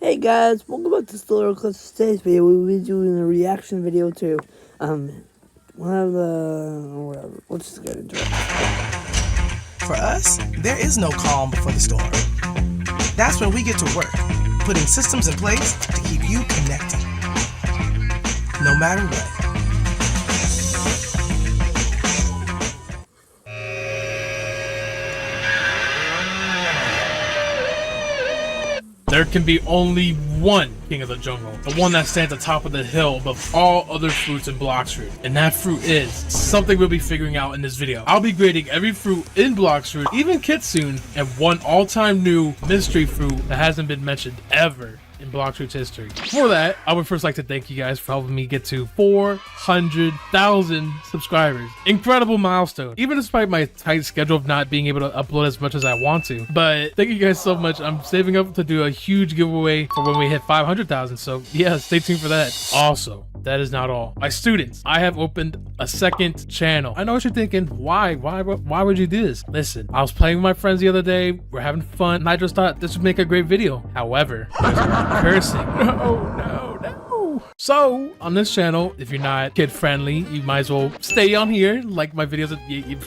Hey guys, welcome back to Still Clips. Today's video, we'll be doing a reaction video to, one of the, whatever, let's just get into it. For us, there is no calm before the storm. That's when we get to work, putting systems in place to keep you connected, no matter what. There can be only one king of the jungle, the one that stands atop of the hill above all other fruits in Blox Fruit, and that fruit is something we'll be figuring out in this video. I'll be grading every fruit in Blox Fruit, even Kitsune, and one all-time new mystery fruit that hasn't been mentioned ever in Blox Fruit's history. For that, I would first like to thank you guys for helping me get to 400,000 subscribers. Incredible milestone, even despite my tight schedule of not being able to upload as much as I want to. But thank you guys so much. I'm saving up to do a huge giveaway for when we hit 500,000. So yeah, stay tuned for that. Also, that is not all. My students, I have opened a second channel. I know what you're thinking. Why would you do this? Listen, I was playing with my friends the other day. We're having fun, and I just thought this would make a great video. However, cursing. No. So on this channel, if you're not kid friendly, you might as well stay on here. Like my videos,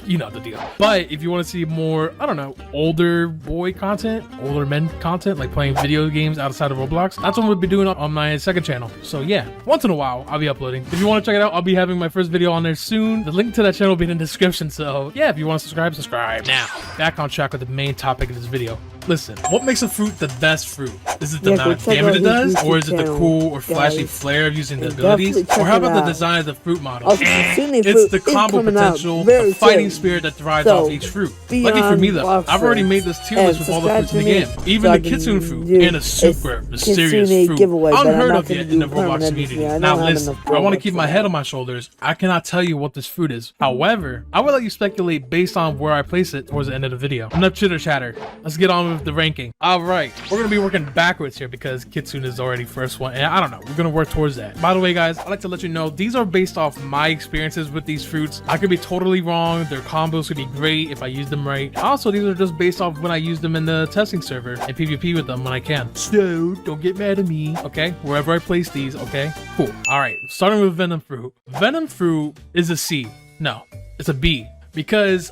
you know the deal. But if you want to see more, I don't know, older boy content, older men content, like playing video games outside of Roblox, that's what we'll be doing on my second channel. So yeah, once in a while I'll be uploading. If you want to check it out, I'll be having my first video on there soon. The link to that channel will be in the description. So yeah, if you want to subscribe. Now back on track with the main topic of this video. Listen, what makes a fruit the best fruit? Is it the amount of damage it does? Or is it the cool or flashy flair of using the abilities? Or how about the design of the fruit model? It's the combo potential, the fighting spirit that derives off each fruit. Lucky for me though, I've already made this tier list with all the fruits in the game. Even the Kitsune fruit and a super mysterious fruit. Unheard of yet in the Roblox community. Now listen, I want to keep my head on my shoulders. I cannot tell you what this fruit is. However, I will let you speculate based on where I place it towards the end of the video. Enough chitter chatter. Let's get on with the ranking. All right, we're gonna be working backwards here because Kitsune is already first one, and I don't know, we're gonna work towards that. By the way guys, I'd like to let you know these are based off my experiences with these fruits. I could be totally wrong. Their combos could be great if I use them right. Also, these are just based off when I use them in the testing server and PvP with them when I can. So don't get mad at me, okay? Wherever I place these, okay? Cool. All right, starting with Venom Fruit. Venom Fruit is a C. No, it's a B, because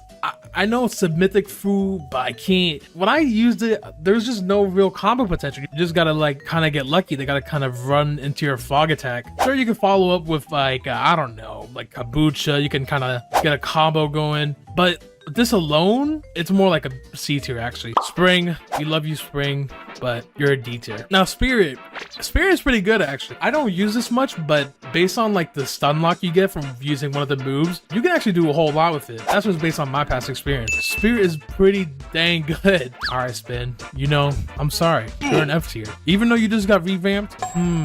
I know it's a mythic fruit, but I can't. When I used it, there's just no real combo potential. You just gotta like kind of get lucky. They gotta kind of run into your fog attack. Sure, you can follow up with like, I don't know, like kombucha. You can kind of get a combo going, but this alone, it's more like a C tier actually. Spring, we love you Spring, but you're a D tier. Now Spirit is pretty good actually. I don't use this much, but based on like the stun lock you get from using one of the moves, you can actually do a whole lot with it. That's just based on my past experience. Spirit is pretty dang good. All right, Spin, you know, I'm sorry, you're an F tier. Even though you just got revamped,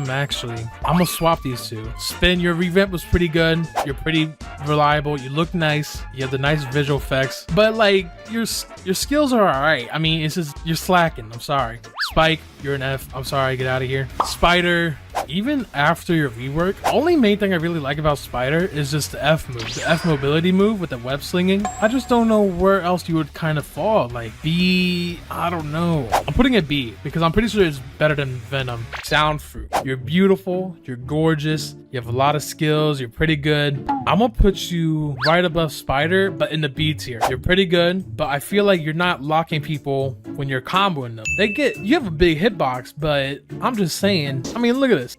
actually, I'm gonna swap these two. Spin, your revamp was pretty good. You're pretty reliable. You look nice. You have the nice visual effects. But like your skills are all right. I mean, it's just you're slacking. I'm sorry. Spike, you're an F. I'm sorry. Get out of here. Spider, even after your rework, only main thing I really like about Spider is just the F move, the F mobility move with the web slinging. I just don't know where else you would kind of fall. Like B, I don't know. I'm putting it B because I'm pretty sure it's better than Venom. Sound Fruit, you're beautiful. You're gorgeous. You have a lot of skills. You're pretty good. I'm gonna put you right above Spider, but in the B tier. You're pretty good, but I feel like you're not locking people when you're comboing them. You have a big hitbox, but I'm just saying, I mean, look at this.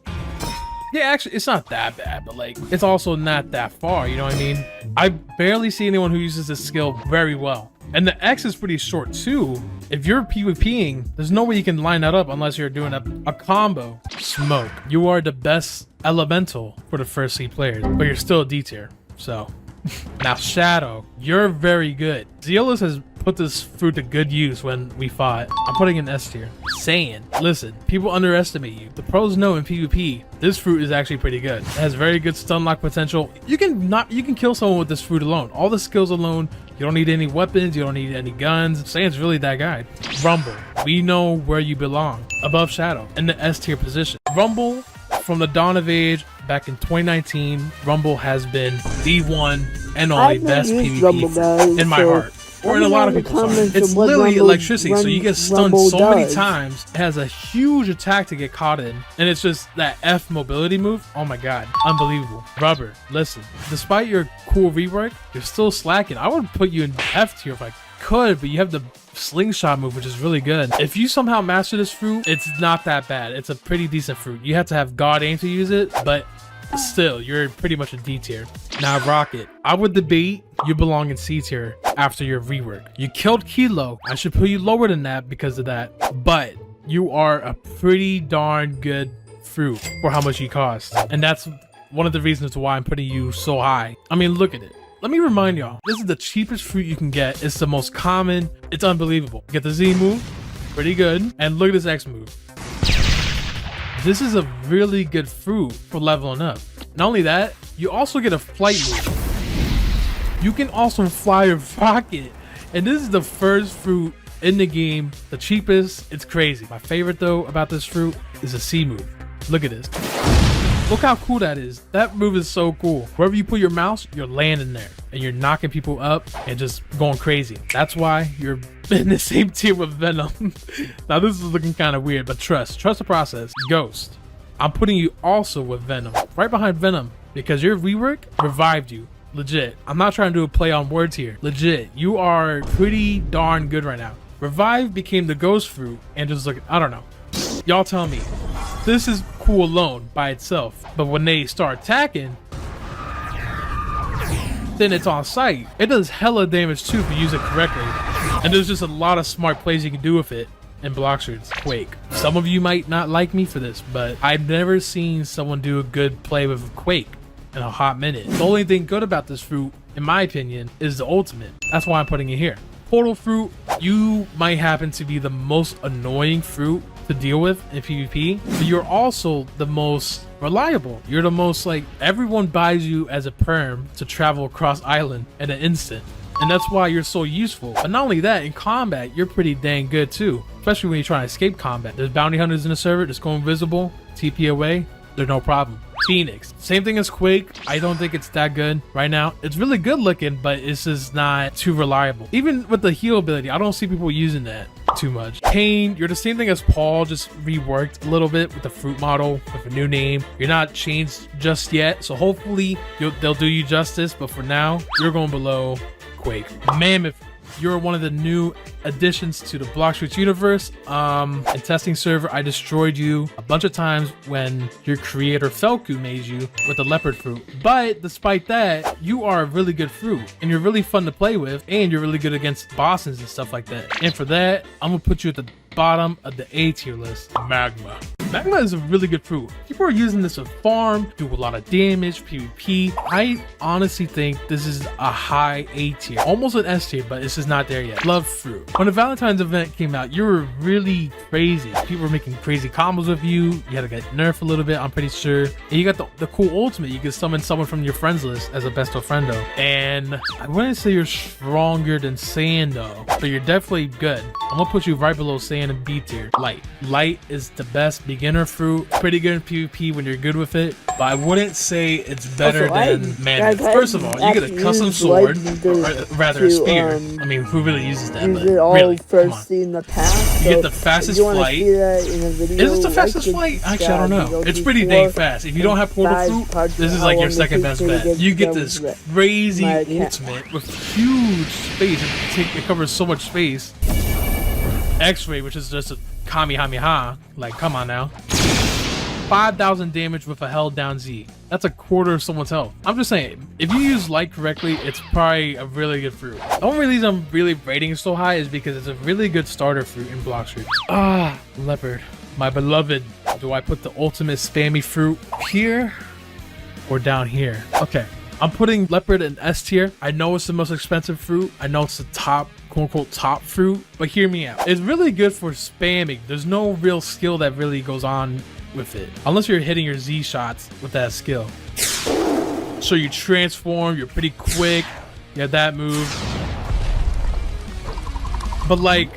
Yeah, actually, it's not that bad, but like, it's also not that far, you know what I mean? I barely see anyone who uses this skill very well. And the X is pretty short too. If you're PvPing, there's no way you can line that up unless you're doing a combo. Smoke, you are the best elemental for the first C players, but you're still a D tier, so. Now Shadow, you're very good. Zealous has put this fruit to good use when we fought. I'm putting an S tier. Saying, listen, people underestimate you. The pros know in PvP, this fruit is actually pretty good. It has very good stun lock potential. You can kill someone with this fruit alone. All the skills alone. You don't need any weapons. You don't need any guns. Saiyans really that guy. Rumble, we know where you belong. Above Shadow, in the S tier position. Rumble, from the dawn of age, back in 2019, Rumble has been the one and only best PvP in my heart. or in a lot of people's arms. It's literally electricity, so you get stunned so many times. It has a huge attack to get caught in, and it's just that F mobility move. Oh my god, unbelievable. Rubber, listen, despite your cool rework, you're still slacking. I would put you in F tier if I could, but you have the slingshot move, which is really good. If you somehow master this fruit, it's not that bad. It's a pretty decent fruit. You have to have God aim to use it, but still, you're pretty much a D tier. Now, Rocket, I would debate you belong in C tier after your rework. You killed Kilo. I should put you lower than that because of that, but you are a pretty darn good fruit for how much you cost, and that's one of the reasons why I'm putting you so high. I mean, look at it. Let me remind y'all, this is the cheapest fruit you can get. It's the most common. It's unbelievable. Get the Z move, pretty good, and look at this X move. This is a really good fruit for leveling up. Not only that, you also get a flight move. You can also fly a rocket, and this is the first fruit in the game, the cheapest. It's crazy. My favorite though about this fruit is a C move. Look at this. Look how cool that is. That move is so cool. Wherever you put your mouse, you're landing there and you're knocking people up and just going crazy. That's why you're in the same tier with Venom. Now this is looking kind of weird, but trust the process. Ghost, I'm putting you also with Venom, right behind Venom, because your rework revived you. Legit. I'm not trying to do a play on words here. Legit. You are pretty darn good right now. Revive became the ghost fruit and just look, I don't know. Y'all tell me. This is cool alone by itself, but when they start attacking, then it's on sight. It does hella damage too if you use it correctly, and there's just a lot of smart plays you can do with it in block shoots. Quake. Some of you might not like me for this, but I've never seen someone do a good play with Quake in a hot minute. The only thing good about this fruit, in my opinion, is the ultimate. That's why I'm putting it here. Portal fruit, you might happen to be the most annoying fruit to deal with in PvP, but you're also the most reliable. You're the most, like, everyone buys you as a perm to travel across island in an instant, and that's why you're so useful. But not only that, in combat you're pretty dang good too, especially when you're trying to escape combat. There's bounty hunters in the server, just go invisible, TP away, they're no problem. Phoenix, same thing as Quake. I don't think it's that good right now. It's really good looking, but it's just not too reliable. Even with the heal ability, I don't see people using that too much. Pain, you're the same thing as Paul, just reworked a little bit with the fruit model, with a new name. You're not changed just yet, so hopefully they'll do you justice, but for now, you're going below Quake. Mammoth, you're one of the new additions to the Block Streets universe. In testing server, I destroyed you a bunch of times when your creator Felku made you with the leopard fruit. But despite that, you are a really good fruit and you're really fun to play with, and you're really good against bosses and stuff like that. And for that, I'm gonna put you at the bottom of the A tier list. Magma. Magma is a really good fruit. People are using this to farm, do a lot of damage, PvP. I honestly think this is a high A tier, almost an S tier, but it's just not there yet. Love fruit. When the Valentine's event came out, you were really crazy. People were making crazy combos with you. You had to get nerfed a little bit, I'm pretty sure. And you got the cool ultimate. You could summon someone from your friends list as a best of friendo. And I wouldn't say you're stronger than Sand though, but you're definitely good. I'm gonna put you right below Sand and B tier. Light. Light is the best beginner fruit. Pretty good in PvP when you're good with it, but I wouldn't say it's better than Mammoth. First of all, you get a custom sword, or rather a spear. I mean, who really uses that? Use but it all really, first in the past. You get the fastest flight. Is it the fastest flight? Actually, I don't know. It's pretty dang fast. If you don't have portal fruit, this is like your second best bet. You get this crazy ultimate with huge space. It covers so much space. X-ray, which is just a Kamehameha. Like, come on now. 5,000 damage with a held down Z. That's a quarter of someone's health. I'm just saying, if you use light correctly, it's probably a really good fruit. The only reason I'm really rating it so high is because it's a really good starter fruit in Block Street. Ah, leopard, my beloved. Do I put the ultimate spammy fruit here or down here? Okay, I'm putting leopard in S tier. I know it's the most expensive fruit. I know it's the top, quote unquote, top fruit, but hear me out. It's really good for spamming. There's no real skill that really goes on with it, unless you're hitting your Z shots with that skill. So you transform, you're pretty quick, you have that move. But like,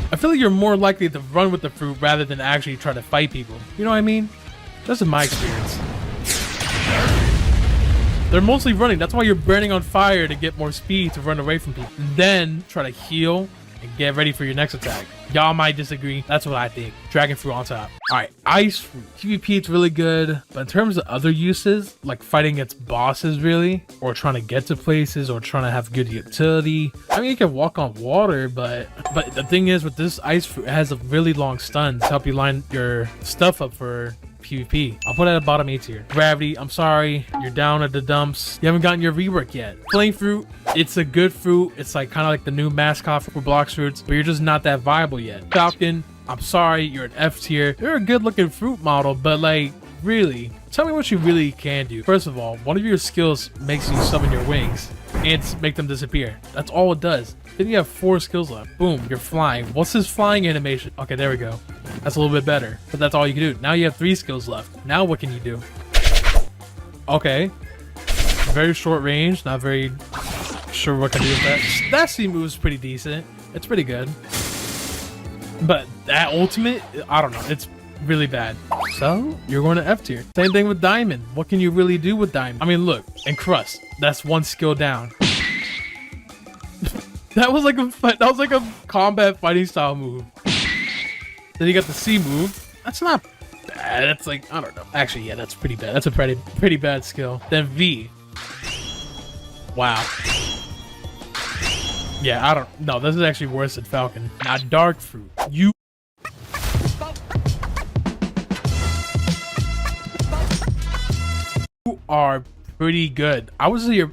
I feel like you're more likely to run with the fruit rather than actually try to fight people. You know what I mean? That's in my experience. They're mostly running. That's why you're burning on fire, to get more speed to run away from people. And then try to heal and get ready for your next attack. Y'all might disagree. That's what I think. Dragon fruit on top. All right, ice fruit. PvP, it's really good. But in terms of other uses, like fighting against bosses really, or trying to get to places, or trying to have good utility. I mean, you can walk on water, but the thing is with this ice fruit, it has a really long stun to help you line your stuff up for PvP. I'll put it at a bottom A tier. Gravity, I'm sorry, you're down at the dumps. You haven't gotten your rework yet. Flame fruit, it's a good fruit. It's like kind of like the new mascot for Blox Fruits, but you're just not that viable yet. Falcon, I'm sorry, you're an F tier. You're a good looking fruit model, but like, really, tell me what you really can do. First of all, one of your skills makes you summon your wings and make them disappear. That's all it does. Then you have 4 skills left. Boom, you're flying. What's his flying animation? Okay, there we go. That's a little bit better, but that's all you can do. Now you have 3 skills left. Now what can you do? Okay. Very short range, not very sure what can do with that. That C move is pretty decent. It's pretty good. But that ultimate, I don't know. It's really bad. So you're going to F tier. Same thing with Diamond. What can you really do with Diamond? I mean, look, and Crust. That's 1 skill down. That was like a combat fighting style move. Then you got the C move. That's not bad. That's like, I don't know. Actually, yeah, that's pretty bad. That's a pretty bad skill. Then V. Wow. Yeah, I don't know. This is actually worse than Falcon. Now, Dark Fruit. You are pretty good. I would say you're